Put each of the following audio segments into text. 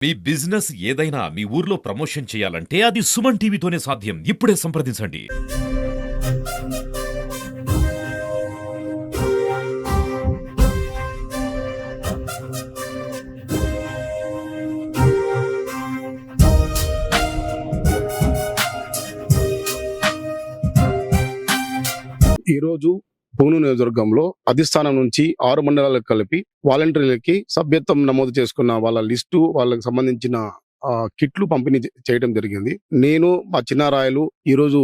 మీ business ఏదైనా మీ ఊర్లో promotion చేయాలంటే అది సుమన్ టీవీతోనే సాధ్యం. ఇప్పుడే సంప్రదించండి. ఈరోజు పుంగనూరు నియోజకవర్గంలో అధిష్టానం నుంచి 6 మండలాలకు కలిపి వాలంటీర్లకి సభ్యత్వం నమోదు చేసుకున్న వాళ్ళ లిస్టు, వాళ్ళకి సంబంధించిన కిట్లు పంపిణీ చేయడం జరిగింది. నేను మా చిన్నారాయలు ఈరోజు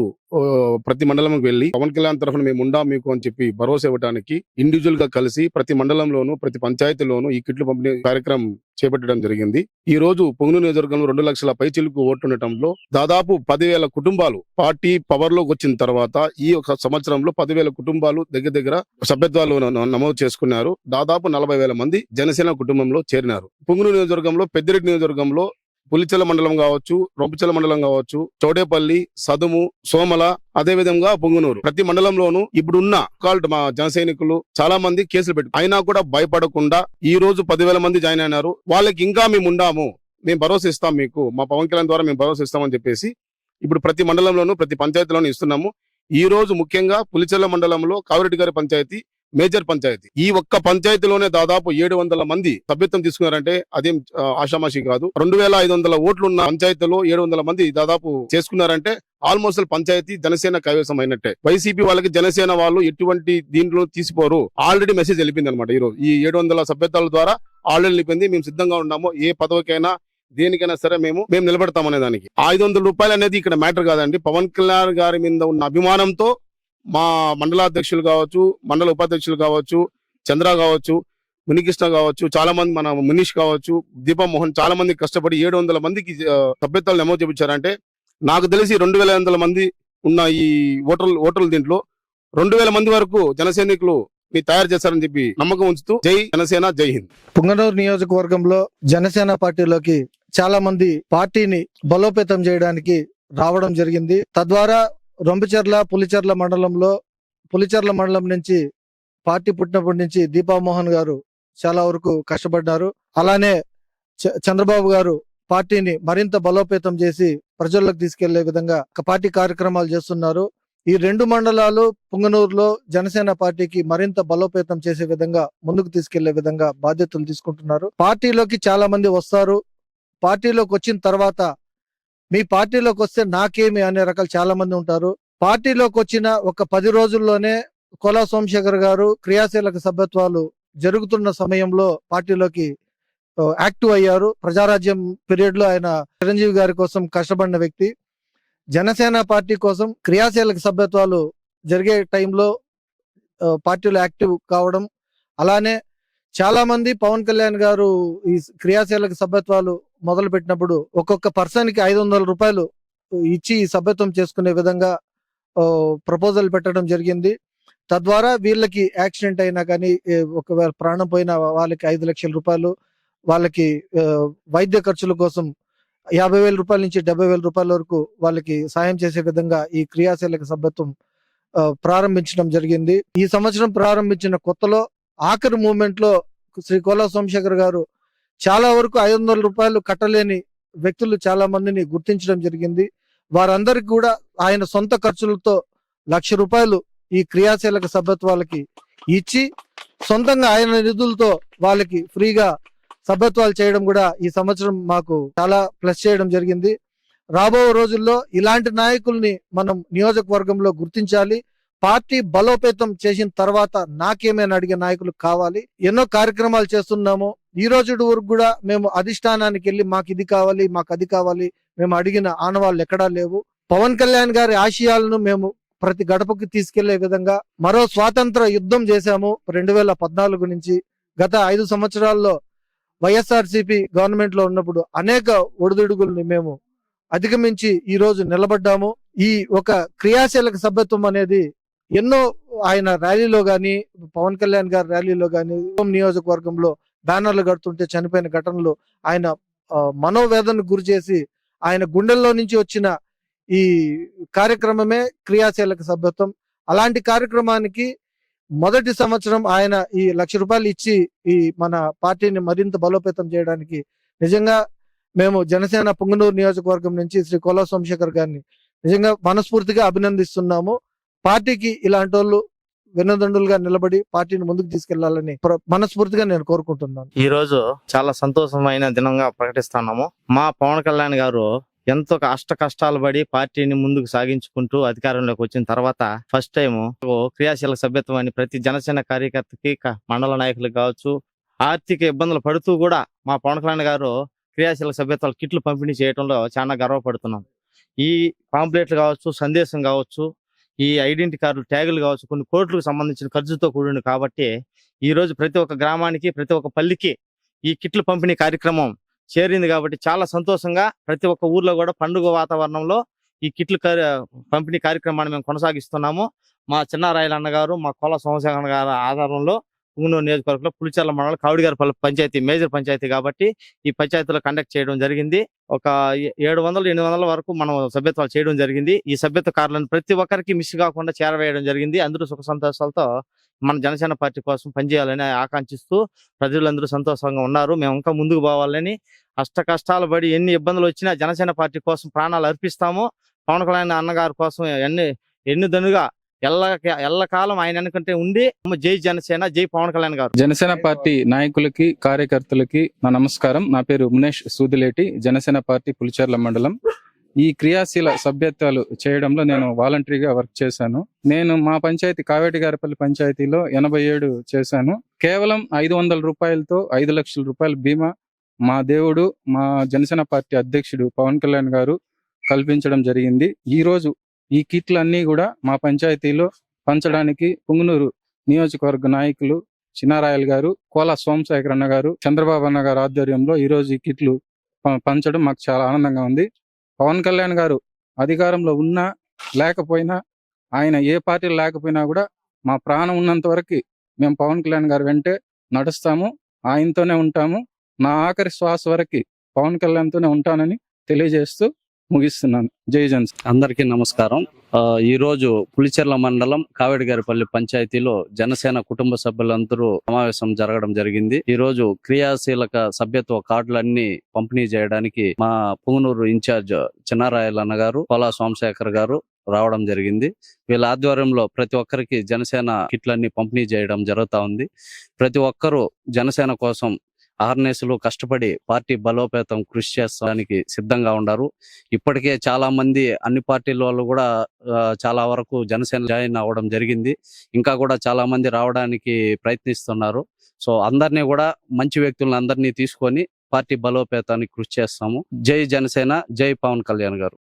ప్రతి మండలంకి వెళ్లి పవన్ కళ్యాణ్ తరఫున మేము ఉండాం మీకు అని చెప్పి భరోసా ఇవ్వడానికి ఇండివిజువల్ గా కలిసి ప్రతి మండలంలోనూ ప్రతి పంచాయతీలోనూ ఈ కిట్లు పంపిణీ కార్యక్రమం చేపట్టడం జరిగింది. ఈ రోజు పుంగనూరు నియోజకవర్గంలో 2 లక్షల పైచిలుకు ఓట్లు ఉండటంలో దాదాపు 10,000 కుటుంబాలు పార్టీ పవర్ లోకి వచ్చిన తర్వాత ఈ ఒక సంవత్సరంలో 10,000 కుటుంబాలు దగ్గర సభ్యత్వాలు నమోదు చేసుకున్నారు. దాదాపు 40,000 మంది జనసేన కుటుంబంలో చేరినారు. పుంగనూరు నియోజకవర్గంలో పెద్దిరెడ్డి నియోజకవర్గంలో పులిచెల మండలం కావచ్చు, రొంపిచెల మండలం కావచ్చు, చౌడేపల్లి, సదుము, సోమల, అదే విధంగా పుంగనూరు ప్రతి మండలంలోనూ ఇప్పుడున్న మా జన సైనికులు చాలా మంది కేసులు పెట్టి అయినా కూడా భయపడకుండా ఈ రోజు 10,000 మంది జాయిన్ అయినారు. వాళ్ళకి ఇంకా మేము ఉండాము, మేము భరోసా ఇస్తాం, మీకు మా పవన్ కళ్యాణ్ ద్వారా మేము భరోసా ఇస్తామని చెప్పేసి ఇప్పుడు ప్రతి మండలంలోనూ ప్రతి పంచాయతీలోనూ ఇస్తున్నాము. ఈ రోజు ముఖ్యంగా పులిచెల మండలంలో కావిరెడ్డి గారి పంచాయతీ మేజర్ పంచాయతీ. ఈ ఒక్క పంచాయతీలోనే దాదాపు 700 మంది సభ్యత్వం తీసుకున్నారంటే అదేం ఆషామాషి కాదు. 2,500 ఓట్లున్న పంచాయతీలో 700 మంది దాదాపు చేసుకున్నారంటే ఆల్మోస్ట్ పంచాయతీ జనసేన కైవసం అయినట్టే. వైసీపీ వాళ్ళకి జనసేన వాళ్ళు ఎటువంటి దీంట్లో తీసిపోరు. ఆల్రెడీ మెసేజ్ వెళ్ళిపోయింది అనమాట. ఈ రోజు ఈ 700 సభ్యత్వాల ద్వారా ఆల్రెడీ వెళ్ళిపోయింది. మేము సిద్ధంగా ఉన్నాము, ఏ పదవికైనా దేనికైనా సరే మేము నిలబెడతాం అనే దానికి. 500 రూపాయలు అనేది ఇక్కడ మ్యాటర్ కాదండి. పవన్ కళ్యాణ్ గారి మీద ఉన్న అభిమానంతో మా మండలాధ్యక్షులు కావచ్చు, మండల ఉపాధ్యక్షులు కావచ్చు, చంద్ర కావచ్చు, మునికృష్ణ కావచ్చు, చాలా మంది మన మునీష్ కావచ్చు, దీపమోహన్ చాలా మంది కష్టపడి 700 మందికి సభ్యత్వాలు నమోదు చేయించారంటే నాకు తెలిసి 2,500 మంది ఉన్న ఈ ఓటర్లు దీంట్లో 2,000 మంది వరకు జనసైనికులు తయారు చేస్తారని చెప్పి నమ్మకం ఉంచుతూ జై జనసేన, జై హింద్. పుంగనూరు నియోజకవర్గంలో జనసేన పార్టీలోకి చాలా మంది పార్టీని బలోపేతం చేయడానికి రావడం జరిగింది. తద్వారా రొంపిచెర్ల, పులిచెర్ల మండలం నుంచి పార్టీ పుట్టినప్పటి నుంచి దీపమోహన్ గారు చాలా వరకు కష్టపడ్డారు. అలానే చంద్రబాబు గారు పార్టీని మరింత బలోపేతం చేసి ప్రజల్లోకి తీసుకెళ్లే విధంగా పార్టీ కార్యక్రమాలు చేస్తున్నారు. ఈ 2 మండలాలు పుంగనూరులో జనసేన పార్టీకి మరింత బలోపేతం చేసే విధంగా ముందుకు తీసుకెళ్లే విధంగా బాధ్యతలు తీసుకుంటున్నారు. పార్టీలోకి చాలా మంది వస్తారు. పార్టీలోకి వచ్చిన తర్వాత మీ పార్టీలోకి వస్తే నాకేమి అనే రకాలు చాలా మంది ఉంటారు. పార్టీలోకి వచ్చిన ఒక 10 రోజుల్లోనే కోలా సోమశేఖర్ గారు క్రియాశీలక సభ్యత్వాలు జరుగుతున్న సమయంలో పార్టీలోకి యాక్టివ్ అయ్యారు. ప్రజారాజ్యం పీరియడ్ లో ఆయన చిరంజీవి గారి కోసం కష్టపడిన వ్యక్తి. జనసేన పార్టీ కోసం క్రియాశీలక సభ్యత్వాలు జరిగే టైంలో పార్టీలో యాక్టివ్ కావడం, అలానే చాలా మంది పవన్ కళ్యాణ్ గారు ఈ క్రియాశీలక సభ్యత్వాలు మొదలు పెట్టినప్పుడు ఒక్కొక్క పర్సన్ కి 500 రూపాయలు ఇచ్చి సభ్యత్వం చేసుకునే విధంగా ప్రపోజల్ పెట్టడం జరిగింది. తద్వారా వీళ్ళకి యాక్సిడెంట్ అయినా కానీ, ఒకవేళ ప్రాణం పోయిన వాళ్ళకి 5 లక్షల రూపాయలు, వాళ్ళకి వైద్య ఖర్చుల కోసం 50,000 రూపాయల నుంచి 70,000 రూపాయల వరకు వాళ్ళకి సాయం చేసే విధంగా ఈ క్రియాశీలక సభ్యత్వం ప్రారంభించడం జరిగింది. ఈ సంవత్సరం ప్రారంభించిన కొత్తలో ఆఖరి మూమెంట్ లో శ్రీ కోలా సోమశేఖర్ గారు చాలా వరకు 500 రూపాయలు కట్టలేని వ్యక్తులు చాలా మందిని గుర్తించడం జరిగింది. వారందరికి కూడా ఆయన సొంత ఖర్చులతో 1,00,000 రూపాయలు ఈ క్రియాశీలక సభ్యత్వాలకి ఇచ్చి సొంతంగా ఆయన నిధులతో వాళ్ళకి ఫ్రీగా సభ్యత్వాలు చేయడం కూడా ఈ సంవత్సరం మాకు చాలా ప్లస్ చేయడం జరిగింది. రాబో రోజుల్లో ఇలాంటి నాయకుల్ని మనం నియోజకవర్గంలో గుర్తించాలి. పార్టీ బలోపేతం చేసిన తర్వాత నాకేమైనా అడిగే నాయకులు కావాలి. ఎన్నో కార్యక్రమాలు చేస్తున్నాము. ఈ రోజు వరకు కూడా మేము అధిష్టానానికి వెళ్ళి మాకు ఇది కావాలి, మాకు అది కావాలి, మేము అడిగిన ఆనవాళ్ళు ఎక్కడా లేవు. పవన్ కళ్యాణ్ గారి ఆశయాలను మేము ప్రతి గడపకి తీసుకెళ్లే విధంగా మరో స్వాతంత్ర యుద్ధం చేశాము. 2014 నుంచి గత 5 సంవత్సరాల్లో వైఎస్ఆర్సీపీ గవర్నమెంట్ లో ఉన్నప్పుడు అనేక ఒడిదుడుగుల్ని మేము అధిగమించి ఈ రోజు నిలబడ్డాము. ఈ ఒక క్రియాశీలక సభ్యత్వం అనేది ఎన్నో ఆయన ర్యాలీలో గాని, పవన్ కళ్యాణ్ గారి ర్యాలీలో గాని, నియోజకవర్గంలో బ్యానర్లు కడుతుంటే చనిపోయిన ఘటనలు ఆయన మనోవేదనకు గురి చేసి ఆయన గుండెల్లో నుంచి వచ్చిన ఈ కార్యక్రమమే క్రియాశీలక సభ్యత్వం. అలాంటి కార్యక్రమానికి మొదటి సంవత్సరం ఆయన ఈ 1,00,000 రూపాయలు ఇచ్చి ఈ మన పార్టీని మరింత బలోపేతం చేయడానికి నిజంగా మేము జనసేన పుంగనూరు నియోజకవర్గం నుంచి శ్రీ కోలా సోమశేఖర్ గారిని నిజంగా మనస్ఫూర్తిగా అభినందిస్తున్నాము. పార్టీకి ఇలాంటి వాళ్ళు వెన్నుదండులుగా నిలబడి పార్టీని ముందుకు తీసుకెళ్లాలని మనస్ఫూర్తిగా నేను కోరుకుంటున్నాను. ఈ రోజు చాలా సంతోషమైన దినంగా ప్రకటిస్తున్నాము. మా పవన్ కళ్యాణ్ గారు ఎంతో కష్టాలు పడి పార్టీని ముందుకు సాగించుకుంటూ అధికారంలోకి వచ్చిన తర్వాత ఫస్ట్ టైం క్రియాశీలక సభ్యత్వం అని ప్రతి జనసేన కార్యకర్తకి మండల నాయకులకు కావచ్చు, ఆర్థిక ఇబ్బందులు పడుతూ కూడా మా పవన్ కళ్యాణ్ గారు క్రియాశీలక సభ్యత్వాలు కిట్లు పంపిణీ చేయడంలో చాలా గర్వపడుతున్నాం. ఈ పాంప్లెట్లు కావచ్చు, సందేశం కావచ్చు, ఈ ఐడెంటిటీ కార్డులు, ట్యాగులు కావచ్చు, కొన్ని కోట్లకు సంబంధించిన ఖర్చుతో కూడింది కాబట్టి ఈ రోజు ప్రతి ఒక్క గ్రామానికి, ప్రతి ఒక్క పల్లికి ఈ కిట్లు పంపిణీ కార్యక్రమం చేరింది కాబట్టి చాలా సంతోషంగా ప్రతి ఒక్క ఊర్లో కూడా పండుగ వాతావరణంలో ఈ కిట్లు పంపిణీ కార్యక్రమాన్ని మేము కొనసాగిస్తున్నాము. మా చిన్నారాయల అన్నగారు, మా కోల సోమశేఖర్ గారి ఆధారంలో పుంగనూరు నియోజకవర్గంలో పులిచెర్ల మండలం కావిడిగారిపల్లి పంచాయతీ మేజర్ పంచాయతీ కాబట్టి ఈ పంచాయతీలో కండక్ట్ చేయడం జరిగింది. ఒక 700-800 వరకు మనం సభ్యత్వాలు చేయడం జరిగింది. ఈ సభ్యత్వ కార్డులను ప్రతి ఒక్కరికి మిస్ కాకుండా చేరవేయడం జరిగింది. అందరూ సుఖ సంతోషాలతో మన జనసేన పార్టీ కోసం పనిచేయాలని ఆకాంక్షిస్తూ ప్రజలందరూ సంతోషంగా ఉన్నారు. మేము ఇంకా ముందుకు పోవాలని కష్టాలు పడి ఎన్ని ఇబ్బందులు వచ్చినా జనసేన పార్టీ కోసం ప్రాణాలు అర్పిస్తాము. పవన్ కళ్యాణ్ అన్నగారి కోసం ఎన్నిదనుగా ఎల్లకాలం ఆయన అనుకుంటే ఉండి జై జనసేన, జై పవన్ కళ్యాణ్ గారు. జనసేన పార్టీ నాయకులకి, కార్యకర్తలకి నా నమస్కారం. నా పేరు మునేష్ సూదిలేటి, జనసేన పార్టీ పులిచెర్ల మండలం. ఈ క్రియాశీల సభ్యత్వాలు చేయడంలో నేను వాలంటరీగా వర్క్ చేశాను. నేను మా పంచాయతీ కావేటిగారిపల్లి పంచాయతీలో 87 చేశాను. కేవలం 500 రూపాయలతో 5 లక్షల రూపాయల బీమా మా దేవుడు, మా జనసేన పార్టీ అధ్యక్షుడు పవన్ కళ్యాణ్ గారు కల్పించడం జరిగింది. ఈ రోజు ఈ కిట్లన్నీ కూడా మా పంచాయతీలో పంచడానికి పుంగనూరు నియోజకవర్గ నాయకులు చిన్నారాయలు గారు, కోలా సోమశేఖర్ అన్న గారు, చంద్రబాబు అన్న గారు ఆధ్వర్యంలో ఈ రోజు ఈ కిట్లు పంచడం మాకు చాలా ఆనందంగా ఉంది. పవన్ కళ్యాణ్ గారు అధికారంలో ఉన్నా లేకపోయినా, ఆయన ఏ పార్టీలు లేకపోయినా కూడా మా ప్రాణం ఉన్నంత వరకు మేము పవన్ కళ్యాణ్ గారు వెంటే నడుస్తాము, ఆయనతోనే ఉంటాము. నా ఆఖరి శ్వాస వరకు పవన్ కళ్యాణ్తోనే ఉంటానని తెలియజేస్తూ ముగిస్తున్నాను. జై జనసేన. అందరికీ నమస్కారం. ఈ రోజు పులిచెర్ల మండలం కావేడిగారిపల్లి పంచాయతీలో జనసేన కుటుంబ సభ్యులందరూ సమావేశం జరగడం జరిగింది. ఈ రోజు క్రియాశీలక సభ్యత్వ కార్డులన్నీ పంపిణీ చేయడానికి మా పుంగనూరు ఇన్ఛార్జ్ చిన్నారాయల అన్న గారు, కోలా సోమశేఖర్ గారు రావడం జరిగింది. వీళ్ళ ఆధ్వర్యంలో ప్రతి ఒక్కరికి జనసేన కిట్లన్నీ పంపిణీ చేయడం జరుగుతా ఉంది. ప్రతి ఒక్కరూ జనసేన కోసం ఆర్నేసులు కష్టపడి పార్టీ బలోపేతం కృషి చేస్తానికి సిద్ధంగా ఉన్నారు. ఇప్పటికే చాలా మంది అన్ని పార్టీల వాళ్ళు కూడా చాలా వరకు జనసేన జాయిన్ అవ్వడం జరిగింది. ఇంకా కూడా చాలా మంది రావడానికి ప్రయత్నిస్తున్నారు. సో అందరినీ కూడా, మంచి వ్యక్తులను అందరినీ తీసుకొని పార్టీ బలోపేతానికి కృషి చేస్తాము. జై జనసేన, జై పవన్ కళ్యాణ్ గారు.